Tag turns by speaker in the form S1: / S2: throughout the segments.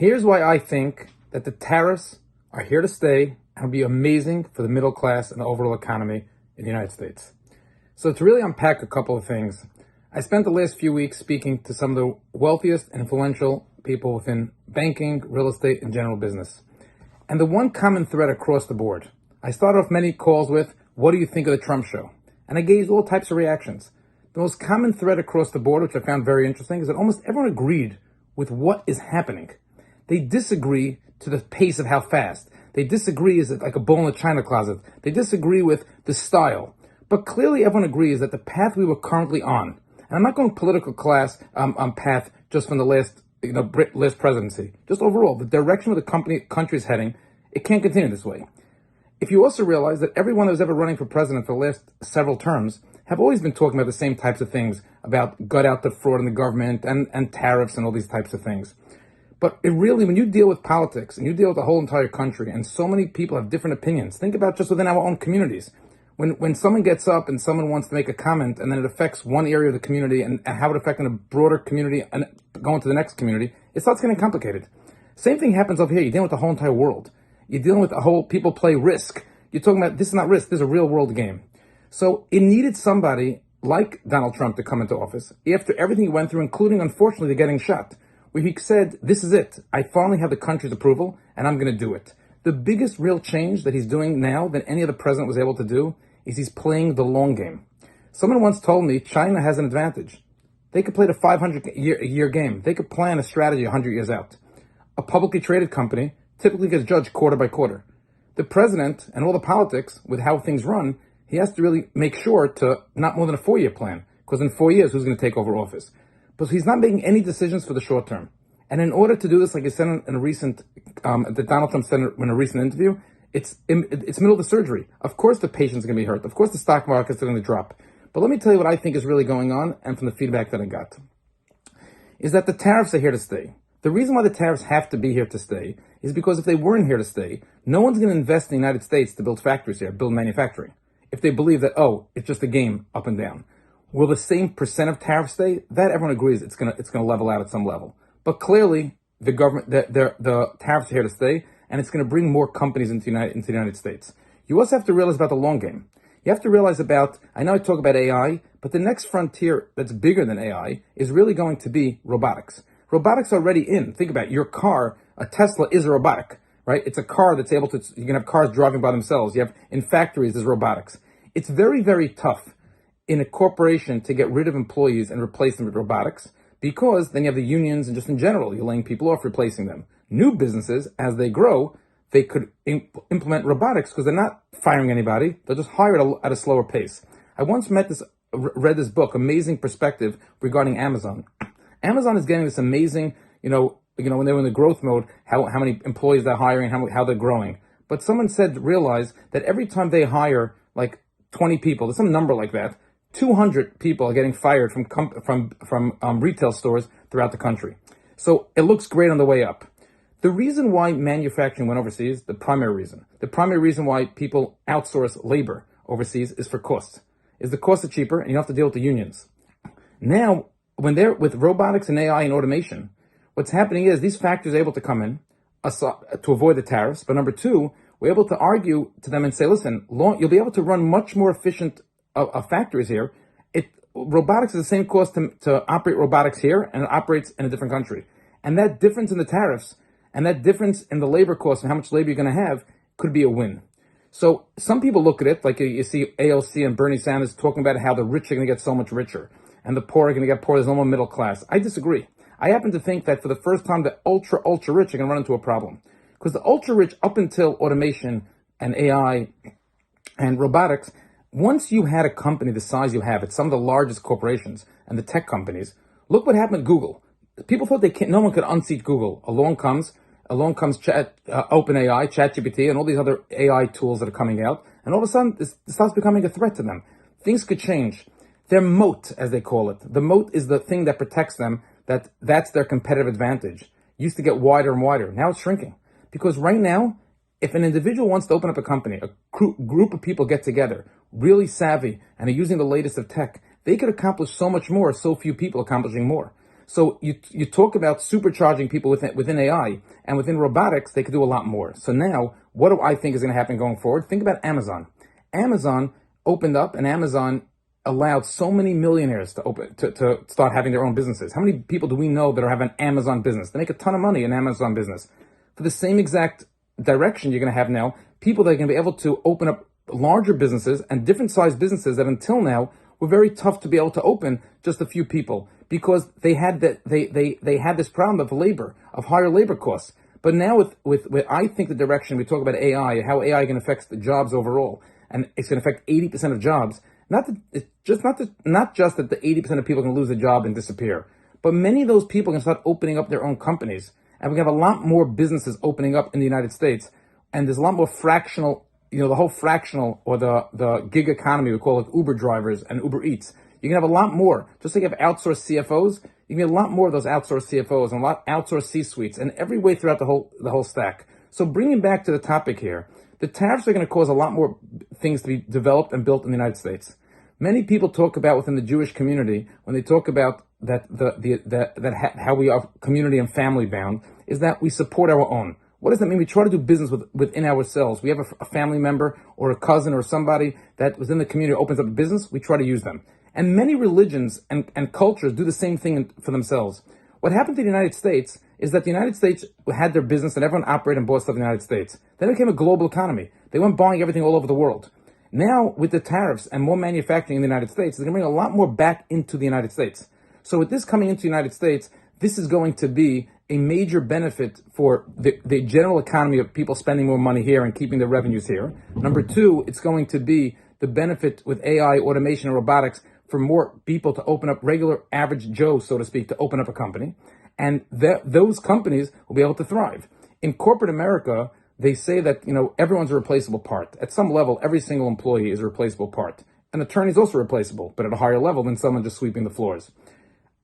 S1: Here's why I think that the tariffs are here to stay and will be amazing for the middle class and the overall economy in the United States. So to really unpack a couple of things, I spent the last few weeks speaking to some of the wealthiest and influential people within banking, real estate, and general business. And the one common thread across the board, I started off many calls with, what do you think of the Trump show? And I gave all types of reactions. The most common thread across the board, which I found very interesting, is that almost everyone agreed with what is happening. They disagree to the pace of how fast. They disagree, is it like a bull in a china closet? They disagree with the style. But clearly everyone agrees that the path we were currently on, and I'm not going political class path just from the last presidency, just overall, the direction where the country is heading, it can't continue this way. If you also realize that everyone that was ever running for president for the last several terms have always been talking about the same types of things, about gut out the fraud in the government and tariffs and all these types of things. But it really, when you deal with politics and you deal with the whole entire country and so many people have different opinions, think about just within our own communities. When someone gets up and someone wants to make a comment and then it affects one area of the community and how it affects a broader community and going to the next community, it starts getting complicated. Same thing happens over here. You're dealing with the whole entire world. You're dealing with the whole people play Risk. You're talking about this is not Risk. This is a real world game. So it needed somebody like Donald Trump to come into office after everything he went through, including, unfortunately, the getting shot, where he said, this is it. I finally have the country's approval and I'm going to do it. The biggest real change that he's doing now than any other president was able to do is he's playing the long game. Someone once told me China has an advantage. They could play the 500-year game. They could plan a strategy 100 years out. A publicly traded company typically gets judged quarter by quarter. The president and all the politics with how things run, he has to really make sure to not more than a 4-year plan, because in 4 years, who's going to take over office? But he's not making any decisions for the short term. And in order to do this, like he said in a recent, that Donald Trump said in a recent interview, it's middle of the surgery. Of course the patient's going to be hurt. Of course the stock market's going to drop. But let me tell you what I think is really going on, and from the feedback that I got, is that the tariffs are here to stay. The reason why the tariffs have to be here to stay is because if they weren't here to stay, no one's going to invest in the United States to build factories here, build manufacturing. If they believe that, it's just a game up and down. Will the same percent of tariffs stay? That everyone agrees it's gonna level out at some level. But clearly, the government, the tariffs are here to stay, and it's going to bring more companies into the United States. You also have to realize about the long game. You have to realize about, I know I talk about AI, but the next frontier that's bigger than AI is really going to be robotics. Robotics are already in. Think about it. Your car, a Tesla is a robotic, right? It's a car that's able to, you can have cars driving by themselves. You have, in factories, there's robotics. It's very, very tough in a corporation to get rid of employees and replace them with robotics, because then you have the unions and just in general, you're laying people off, replacing them. New businesses, as they grow, they could implement robotics because they're not firing anybody. They'll just hire at a slower pace. I once read this book, Amazing Perspective, regarding Amazon. Amazon is getting this amazing, when they were in the growth mode, how many employees they're hiring, how they're growing. But someone realized that every time they hire like 20 people, there's some number like that, 200 people are getting fired from retail stores throughout the country. So it looks great on the way up. The reason why manufacturing went overseas, the primary reason why people outsource labor overseas is for cost. The costs are cheaper and you don't have to deal with the unions. Now, when they're with robotics and AI and automation, what's happening is these factories are able to come in to avoid the tariffs. But number two, we're able to argue to them and say, listen, you'll be able to run much more efficient factories here. Robotics is the same cost to operate robotics here, and it operates in a different country. And that difference in the tariffs and that difference in the labor cost and how much labor you're going to have could be a win. So some people look at it like you see AOC and Bernie Sanders talking about how the rich are going to get so much richer and the poor are going to get poorer. There's no more middle class. I disagree. I happen to think that for the first time, the ultra rich are going to run into a problem, because the ultra rich, up until automation and AI and robotics, once you had a company the size you have, it's some of the largest corporations and the tech companies. Look what happened at Google. People thought no one could unseat Google. Along comes OpenAI, ChatGPT, and all these other AI tools that are coming out. And all of a sudden, this starts becoming a threat to them. Things could change. Their moat, as they call it. The moat is the thing that protects them, that's their competitive advantage. Used to get wider and wider. Now it's shrinking. Because right now, if an individual wants to open up a company, a group of people get together, really savvy, and are using the latest of tech, they could accomplish so much more, so few people accomplishing more. So you talk about supercharging people within AI, and within robotics, they could do a lot more. So now, what do I think is going to happen going forward? Think about Amazon. Amazon opened up, and Amazon allowed so many millionaires to start having their own businesses. How many people do we know that have an Amazon business? They make a ton of money in Amazon business. For the same exact direction, you're going to have now people that are going to be able to open up larger businesses and different sized businesses that until now were very tough to be able to open just a few people, because they had they had this problem of higher labor costs. But now with I think the direction we talk about AI, how AI can affect the jobs overall, and it's going to affect 80% of jobs. Not just that the 80% of people can lose a job and disappear, but many of those people can start opening up their own companies, and we have a lot more businesses opening up in the United States, and there's a lot more fractional, the whole fractional or the gig economy, we call it Uber drivers and Uber Eats. You can have a lot more. Just like you have outsourced CFOs, you can get a lot more of those outsourced CFOs and a lot outsourced C-suites and every way throughout the whole stack. So bringing back to the topic here, the tariffs are going to cause a lot more things to be developed and built in the United States. Many people talk about within the Jewish community, when they talk about how we are community and family bound, is that we support our own. What does that mean? We try to do business within ourselves. We have a family member or a cousin or somebody that within the community opens up a business, we try to use them. And many religions and cultures do the same thing for themselves. What happened to the United States is that the United States had their business and everyone operated and bought stuff in the United States. Then it became a global economy. They went buying everything all over the world. Now, with the tariffs and more manufacturing in the United States, they're going to bring a lot more back into the United States. So with this coming into the United States, this is going to be a major benefit for the general economy of people spending more money here and keeping their revenues here. Number two, it's going to be the benefit with AI, automation, and robotics for more people to open up, regular average Joe, so to speak, to open up a company. And those companies will be able to thrive. In corporate America, they say that, everyone's a replaceable part. At some level, every single employee is a replaceable part. An attorney is also replaceable, but at a higher level than someone just sweeping the floors.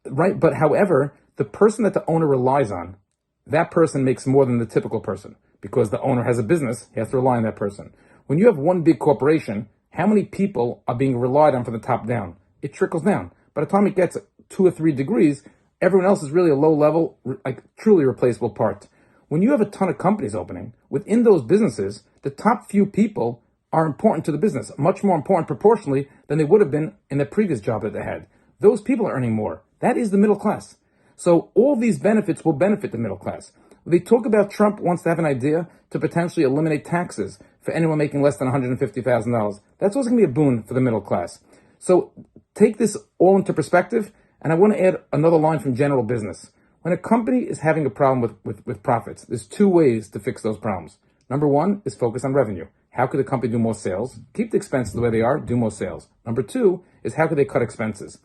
S1: Right? But however, the person that the owner relies on, that person makes more than the typical person, because the owner has a business, he has to rely on that person. When you have one big corporation, how many people are being relied on from the top down? It trickles down. By the time it gets 2 or 3 degrees, everyone else is really a low level, like truly replaceable part. When you have a ton of companies opening, within those businesses, the top few people are important to the business, much more important proportionally than they would have been in the previous job that they had. Those people are earning more. That is the middle class. So all these benefits will benefit the middle class. They talk about Trump wants to have an idea to potentially eliminate taxes for anyone making less than $150,000. That's also going to be a boon for the middle class. So take this all into perspective, and I want to add another line from general business. When a company is having a problem with profits, there's 2 ways to fix those problems. Number 1 is focus on revenue. How could the company do more sales? Keep the expenses the way they are, do more sales. Number 2 is how could they cut expenses?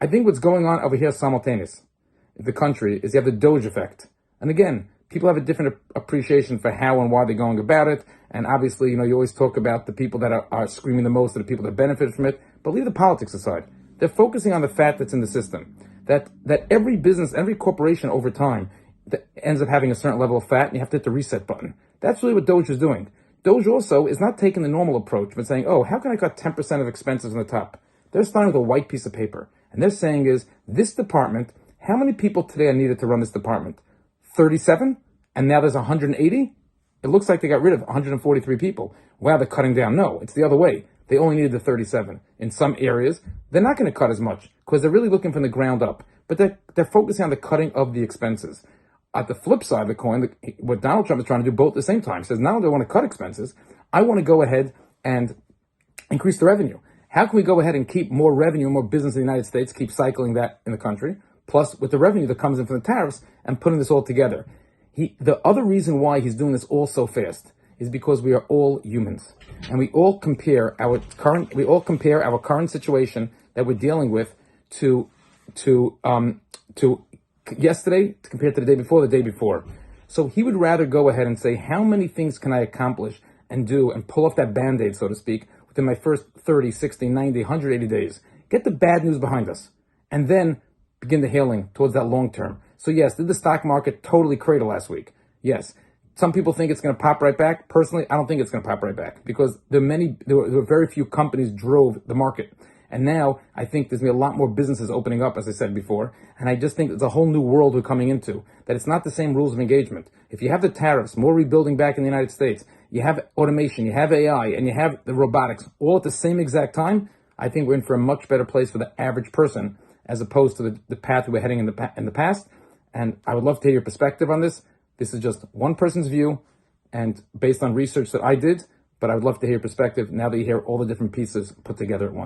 S1: I think what's going on over here simultaneous in the country is you have the Doge effect. And again, people have a different appreciation for how and why they're going about it. And obviously, you always talk about the people that are screaming the most are the people that benefit from it. But leave the politics aside. They're focusing on the fat that's in the system. That every business, every corporation over time that ends up having a certain level of fat, and you have to hit the reset button. That's really what Doge is doing. Doge also is not taking the normal approach, but saying, oh, how can I cut 10% of expenses on the top? They're starting with a white piece of paper. And they're saying is, this department, how many people today are needed to run this department? 37? And now there's 180? It looks like they got rid of 143 people. Wow, they're cutting down. No, it's the other way. They only needed the 37. In some areas, they're not going to cut as much because they're really looking from the ground up. But they're focusing on the cutting of the expenses. At the flip side of the coin, what Donald Trump is trying to do both at the same time, says, not only do I want to cut expenses, I want to go ahead and increase the revenue. How can we go ahead and keep more revenue and more business in the United States, keep cycling that in the country, plus with the revenue that comes in from the tariffs and putting this all together? The other reason why he's doing this all so fast is because we are all humans, and we all compare our current situation that we're dealing with to yesterday compared to the day before. So he would rather go ahead and say, how many things can I accomplish and do and pull off that Band-Aid, so to speak, within my first 30, 60, 90, 180 days. Get the bad news behind us and then begin the healing towards that long term. So yes, did the stock market totally crater last week? Yes. Some people think it's going to pop right back. Personally, I don't think it's going to pop right back because there were very few companies drove the market. And now I think there's going to be a lot more businesses opening up, as I said before. And I just think it's a whole new world we're coming into, that it's not the same rules of engagement. If you have the tariffs, more rebuilding back in the United States, you have automation, you have AI, and you have the robotics all at the same exact time, I think we're in for a much better place for the average person as opposed to the path we were heading in the past. And I would love to hear your perspective on this. This is just one person's view and based on research that I did, but I would love to hear your perspective now that you hear all the different pieces put together at once.